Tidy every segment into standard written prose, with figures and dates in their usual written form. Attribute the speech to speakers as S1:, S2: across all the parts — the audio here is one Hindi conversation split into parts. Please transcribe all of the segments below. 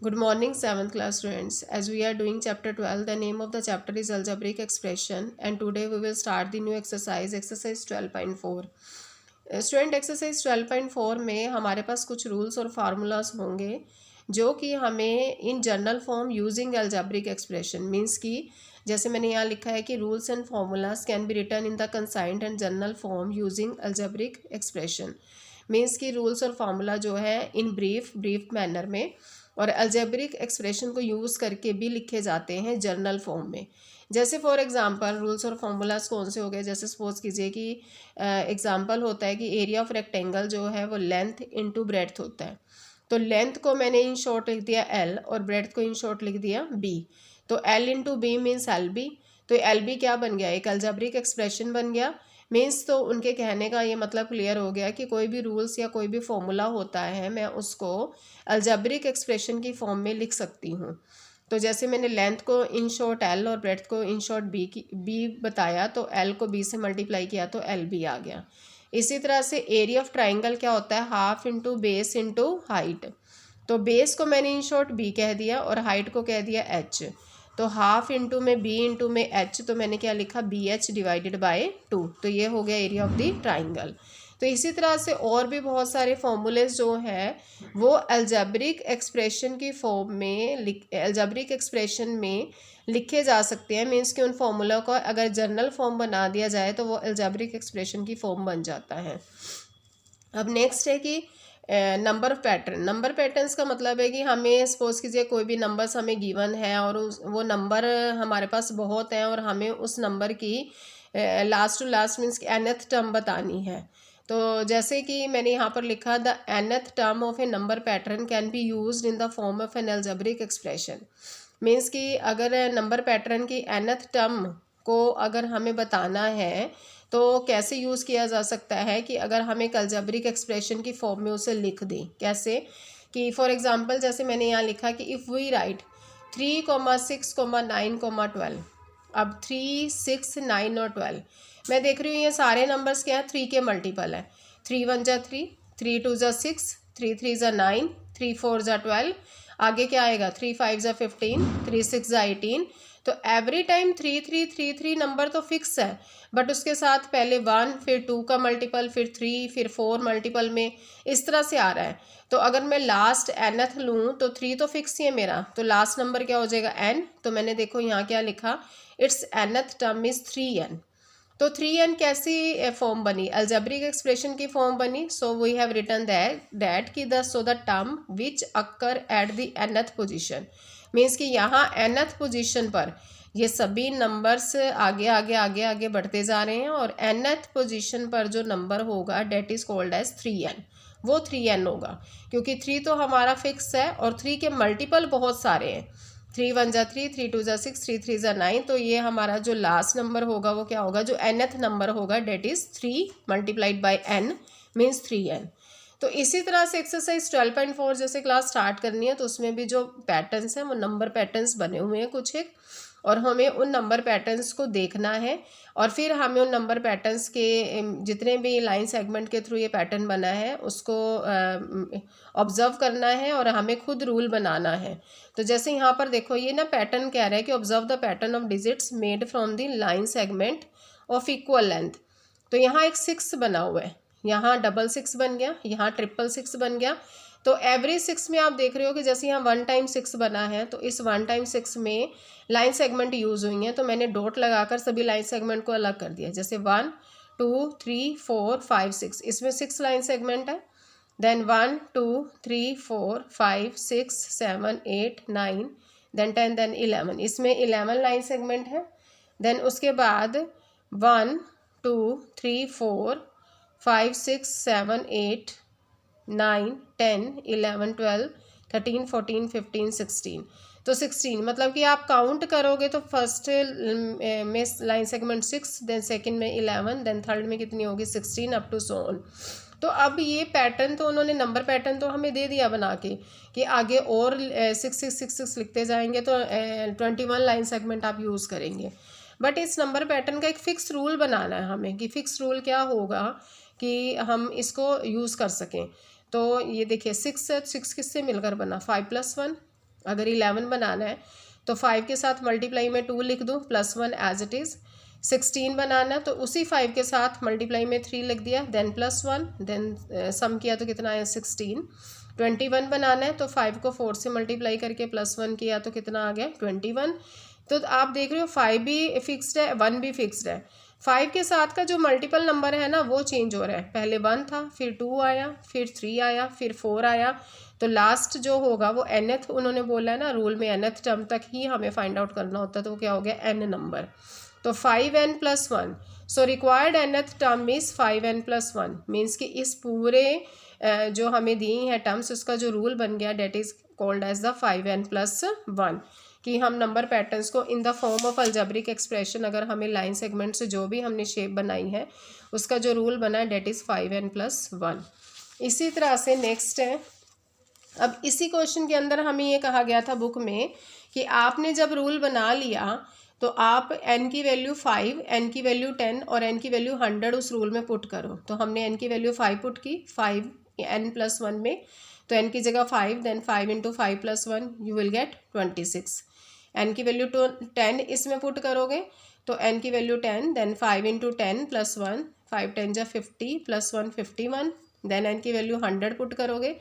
S1: Good morning, 7th class students. As we are doing chapter 12, the name of the chapter is algebraic expression, and today we will start the new exercise, exercise 12.4. Student exercise 12.4 में हमारे पास कुछ रूल्स और फार्मूलाज होंगे जो कि हमें in general form using algebraic expression means कि जैसे मैंने यहाँ लिखा है कि rules and formulas can be written in the concise and general form using algebraic expression means कि रूल्स और फार्मूला जो है इन ब्रीफ मैनर में और अलजेब्रिक एक्सप्रेशन को यूज़ करके भी लिखे जाते हैं जर्नल फॉर्म में। जैसे फॉर एग्जांपल रूल्स और फॉर्मूलाज कौन से हो गए, जैसे सपोज कीजिए कि एग्जांपल होता है कि एरिया ऑफ रेक्टेंगल जो है वो लेंथ इनटू ब्रेड्थ होता है। तो लेंथ को मैंने इन शॉर्ट लिख दिया एल और ब्रेड्थ को इन शॉर्ट लिख दिया बी। तो L into B means L B. तो एल बी क्या बन गया, एक अलजेब्रिक एक्सप्रेशन बन गया। मीन्स तो उनके कहने का ये मतलब क्लियर हो गया कि कोई भी रूल्स या कोई भी फॉर्मूला होता है मैं उसको अलजेब्रिक एक्सप्रेशन की फॉर्म में लिख सकती हूँ। तो जैसे मैंने लेंथ को इन शॉर्ट एल और ब्रेड्थ को इन शॉर्ट बी बताया, तो एल को बी से मल्टीप्लाई किया तो एल बी आ गया। इसी तरह से एरिया ऑफ ट्राइंगल क्या होता है, half into base into height. तो बेस को मैंने इन शॉर्ट बी कह दिया और हाइट को कह दिया एच। तो हाफ इंटू में बी इंटू में एच, तो मैंने क्या लिखा बी एच डिवाइडेड बाय 2। तो ये हो गया एरिया ऑफ द ट्राइंगल। तो इसी तरह से और भी बहुत सारे फॉर्मूलेस जो हैं वो अलजेब्रिक एक्सप्रेशन की फॉर्म में अलजेब्रिक एक्सप्रेशन में लिखे जा सकते हैं। मीन्स कि उन फॉर्मूला को अगर जनरल फॉर्म बना दिया जाए तो वो अलजेब्रिक एक्सप्रेशन की फॉर्म बन जाता है। अब नेक्स्ट है कि नंबर पैटर्न। नंबर पैटर्न्स का मतलब है कि हमें सपोज कीजिए कोई भी नंबर्स हमें गिवन है और वो नंबर हमारे पास बहुत हैं और हमें उस नंबर की last to last means nth term बतानी है। तो जैसे कि मैंने यहाँ पर लिखा the nth term of a number pattern can be used in the form of an algebraic expression. Means कि अगर नंबर पैटर्न की nth टर्म को अगर हमें बताना है तो कैसे यूज़ किया जा सकता है कि अगर हम एक अलजेब्रिक एक्सप्रेशन की फॉर्म में उसे लिख दें। कैसे कि फॉर एग्जांपल जैसे मैंने यहाँ लिखा कि इफ़ वी राइट 3,6,9,12। अब 3, 6, 9 और 12 मैं देख रही हूँ ये सारे नंबर्स क्या है, 3 के मल्टीपल है। 3 1 जा 3, 3 2 जा 6, 3 3 जा 9, 3 4 जा 12। आगे क्या आएगा, 3 5 जा 15, 3 6 जा 18। तो एवरी टाइम 3 3 3 3 नंबर तो फिक्स है, बट उसके साथ पहले 1 फिर 2 का मल्टीपल फिर 3 फिर 4 मल्टीपल में इस तरह से आ रहा है। तो अगर मैं लास्ट nth लूँ तो 3 तो फिक्स ही है मेरा, तो लास्ट नंबर क्या हो जाएगा n। तो मैंने देखो यहाँ क्या लिखा, it's nth term is 3n। तो 3n कैसी फॉर्म बनी, अलजेब्रिक एक्सप्रेशन की फॉर्म बनी। So we have written that कि the so the term which occur at the nth position. Means कि यहाँ nth पोजीशन पर ये सभी नंबर्स आगे आगे आगे आगे बढ़ते जा रहे हैं और nth पोजीशन पर जो नंबर होगा that is called as 3n। वो 3n होगा क्योंकि 3 तो हमारा फिक्स है और 3 के मल्टीपल बहुत सारे हैं। 3 1 जा 3, 3 2 जा 6, 3 3 जा 9। तो ये हमारा जो लास्ट नंबर होगा वो क्या होगा, जो nth नंबर होगा that is 3 multiplied by n means 3n। तो इसी तरह से एक्सरसाइज 12.4 जैसे क्लास स्टार्ट करनी है तो उसमें भी जो पैटर्न्स हैं वो नंबर पैटर्न्स बने हुए हैं कुछ एक, और हमें उन नंबर पैटर्न्स को देखना है और फिर हमें उन नंबर पैटर्न्स के जितने भी लाइन सेगमेंट के थ्रू ये पैटर्न बना है उसको ऑब्जर्व करना है और हमें खुद रूल बनाना है। तो जैसे यहाँ पर देखो ये ना पैटर्न कह रहा है कि observe the pattern of digits made from the line segment of equal length. तो यहाँ एक 6 बना हुआ है, यहाँ 666 बन गया, यहाँ 666 बन गया। तो एवरी 6 में आप देख रहे हो कि जैसे यहाँ 1 टाइम 6 बना है तो इस 1 टाइम 6 में लाइन सेगमेंट यूज़ हुई हैं। तो मैंने डॉट लगाकर सभी लाइन सेगमेंट को अलग कर दिया। जैसे 1 2 3 4 5 6 इसमें 6 लाइन सेगमेंट है। देन 1 2 3 4 5 6 7 8 9 देन 10 देन 11 इसमें 11 लाइन सेगमेंट है। देन उसके बाद 1 2 3 4 5 6 7 8 9 10 11 12 13 14 15 16। तो 16 मतलब कि आप काउंट करोगे तो फर्स्ट में लाइन सेगमेंट 6, देन सेकंड में 11, देन थर्ड में कितनी होगी 16 अप टू सो ऑन। तो अब ये पैटर्न तो उन्होंने नंबर पैटर्न तो हमें दे दिया बना के कि आगे और 6 6 6 6 लिखते जाएंगे तो 21 लाइन सेगमेंट आप यूज़ करेंगे। बट इस नंबर पैटर्न का एक फ़िक्स रूल बनाना है हमें कि फ़िक्स रूल क्या होगा कि हम इसको यूज़ कर सकें। तो ये देखिए 6 किससे मिलकर बना, 5 + 1 अगर 11 बनाना है तो 5 के साथ मल्टीप्लाई में 2 लिख दूँ, +1 एज इट इज़। 16 बनाना है तो उसी 5 के साथ मल्टीप्लाई में 3 लिख दिया, देन +1, देन सम किया तो कितना आया 16। 21 बनाना है तो 5 को 4 से मल्टीप्लाई करके +1 किया तो कितना आ गया 21। तो आप देख रहे हो 5 भी फिक्स्ड है, 1 भी फिक्स्ड है। 5 के साथ का जो मल्टीपल नंबर है ना वो चेंज हो रहा है, पहले 1 था, फिर 2 आया, फिर 3 आया, फिर 4 आया, तो लास्ट जो होगा वो nth उन्होंने बोला है ना, रूल में nth टर्म तक ही हमें फाइंड आउट करना होता है, तो वो क्या हो गया n नंबर। तो 5n+1, so required nth term is 5n+1, means कि इस पूरे जो हमें दी हैं टर्म्स उसका जो रूल बन गया that is called as the 5n+1, कि हम नंबर पैटर्न्स को in the form of algebraic expression, अगर हमें लाइन सेगमेंट से जो भी हमने शेप बनाई है उसका जो रूल बना है डेट इज़ 5n+1। इसी तरह से नेक्स्ट है, अब इसी क्वेश्चन के अंदर हमें ये कहा गया था बुक में कि आपने जब रूल बना लिया तो आप n की वैल्यू 5, n की वैल्यू 10 और n की वैल्यू 100 उस रूल में पुट करो। तो हमने n की वैल्यू 5 पुट की, 5n+1 में, तो n की जगह 5, then 5 × 5+1 you will get 26। n की वैल्यू 10 इसमें पुट करोगे तो n की वैल्यू 10, देन 5 × 10+1, 5 10 जा 50 +1 51, देन n की वैल्यू 100 पुट करोगे,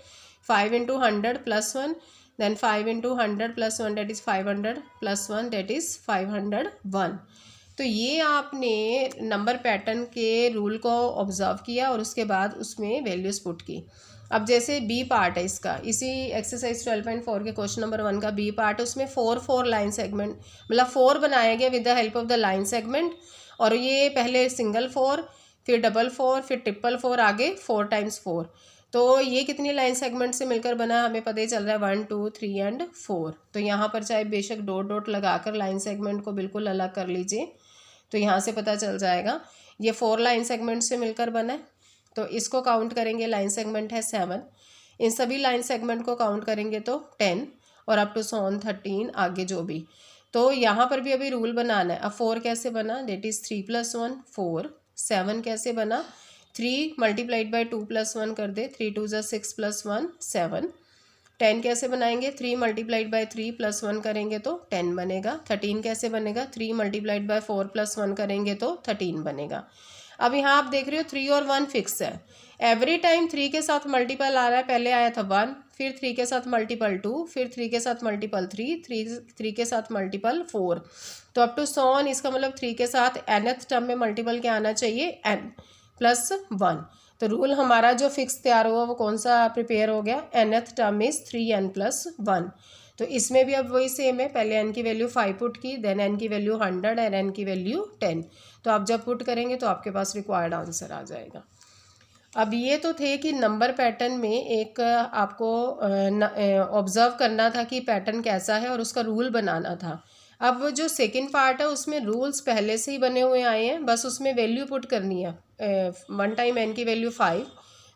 S1: 5 × 100+1, then 5 × 100+1 that is 500+1 that is 501। तो ये आपने नंबर पैटर्न के रूल को ऑब्जर्व किया और उसके बाद उसमें वैल्यूज़ पुट की। अब जैसे बी पार्ट है इसका, इसी एक्सरसाइज 12.4 के क्वेश्चन नंबर 1 का बी पार्ट, उसमें 4 लाइन सेगमेंट, मतलब 4 बनाया गया with the help of the line segment, और ये पहले सिंगल 4, फिर डबल 4, फिर ट्रिपल 4, आगे 4 × 4। तो ये कितनी लाइन सेगमेंट से मिलकर बना हमें पता ही चल रहा है 1 2 3 एंड 4। तो यहाँ पर चाहे बेशक डॉट डॉट लगाकर लाइन सेगमेंट को बिल्कुल अलग कर लीजिए, तो यहाँ से पता चल जाएगा ये 4 लाइन सेगमेंट से मिलकर बना है। तो इसको काउंट करेंगे, लाइन सेगमेंट है 7, इन सभी लाइन सेगमेंट को काउंट करेंगे तो 10 और अप टू सॉन 13 आगे जो भी। तो यहाँ पर भी अभी रूल बनाना है। अब 4 कैसे बना, डेट इज़ 3 + 1 4। 7 कैसे बना, 3 × 2 + 1 कर दे, 3 2 = 6 + 1 7। 10 कैसे बनाएंगे, 3 × 3 + 1 करेंगे तो 10 बनेगा। 13 कैसे बनेगा, 3 × 4 + 1 करेंगे तो 13 बनेगा। अब यहाँ आप देख रहे हो 3 और 1 फिक्स है, एवरी टाइम 3 के साथ मल्टीपल आ रहा है, पहले आया था 1, फिर 3 के साथ मल्टीपल 2, फिर 3 के साथ मल्टीपल 3 के साथ मल्टीपल 4, तो अप टू सॉन, इसका मतलब 3 के साथ nth टर्म में मल्टीपल क्या आना चाहिए, n+1। तो रूल हमारा जो फिक्स तैयार हुआ वो कौन सा प्रिपेयर हो गया, nth टर्म इज 3n+1। तो इसमें भी अब वही सेम है, पहले n की वैल्यू 5 पुट की, देन n की वैल्यू 100 और n की वैल्यू 10। तो आप जब पुट करेंगे तो आपके पास रिक्वायर्ड आंसर आ जाएगा। अब ये तो थे कि नंबर पैटर्न में एक आपको ऑब्जर्व करना था कि पैटर्न कैसा है और उसका रूल बनाना था। अब जो सेकंड पार्ट है उसमें रूल्स पहले से ही बने हुए आए हैं, बस उसमें वैल्यू पुट करनी है। 1 टाइम n की वैल्यू 5,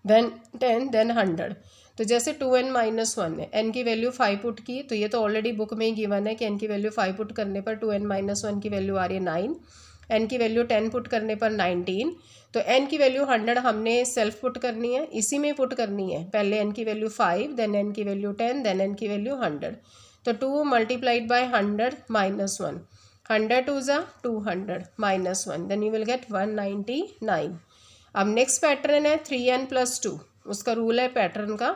S1: देन 10, देन 100। तो जैसे 2n-1 है, n की वैल्यू 5 पुट की, तो ये तो ऑलरेडी बुक में ही गिवन है कि n की वैल्यू 5 पुट करने पर 2n-1 की वैल्यू आ रही है 9, n की वैल्यू 10 पुट करने पर 19। तो n की वैल्यू 100 हमने सेल्फ पुट करनी है, इसी में पुट करनी है, पहले n की वैल्यू 5, देन n की वैल्यू 10, देन n की वैल्यू 100। तो 2 × 100 -1, 100 2 ज़ा 200 -1, देन यू विल गेट 199। अब नेक्स्ट पैटर्न है 3n+2, उसका रूल है पैटर्न का।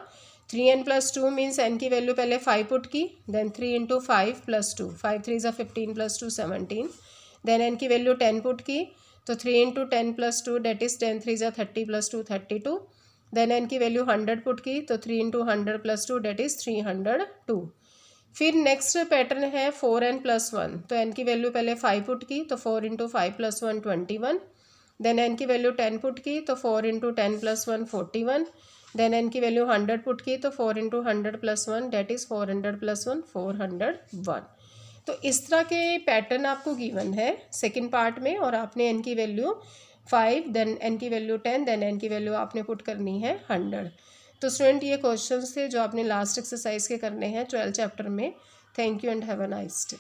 S1: 3n+2 मीन्स n की वैल्यू पहले 5 पुट की, देन 3 × 5 + 2, 5 3 ज़ा 15 + 2 17, देन n की वैल्यू 10 पुट की, तो 3 × 10 + 2 डेट इज़ 10 3 ज़ा 30 + 2 32, देन n की वैल्यू 100 पुट की, तो 3 × 100 + 2 डेट इज़ 302। फिर नेक्स्ट पैटर्न है 4n+1, तो n की वैल्यू पहले 5 पुट की, तो 4 × 5 + 1 21, देन n की वैल्यू 10 पुट की, तो 4 × 10 + 1 41, देन n की वैल्यू 100 पुट की, तो 4 × 100 + 1 डेट इज़ 400 + 1 401। तो इस तरह के पैटर्न आपको गिवन है सेकंड पार्ट में, और आपने n की वैल्यू 5, देन n की वैल्यू 10, देन n की वैल्यू आपने पुट करनी है 100। तो स्टूडेंट ये क्वेश्चंस थे जो आपने लास्ट एक्सरसाइज के करने हैं 12 चैप्टर में। Thank you and have a nice day.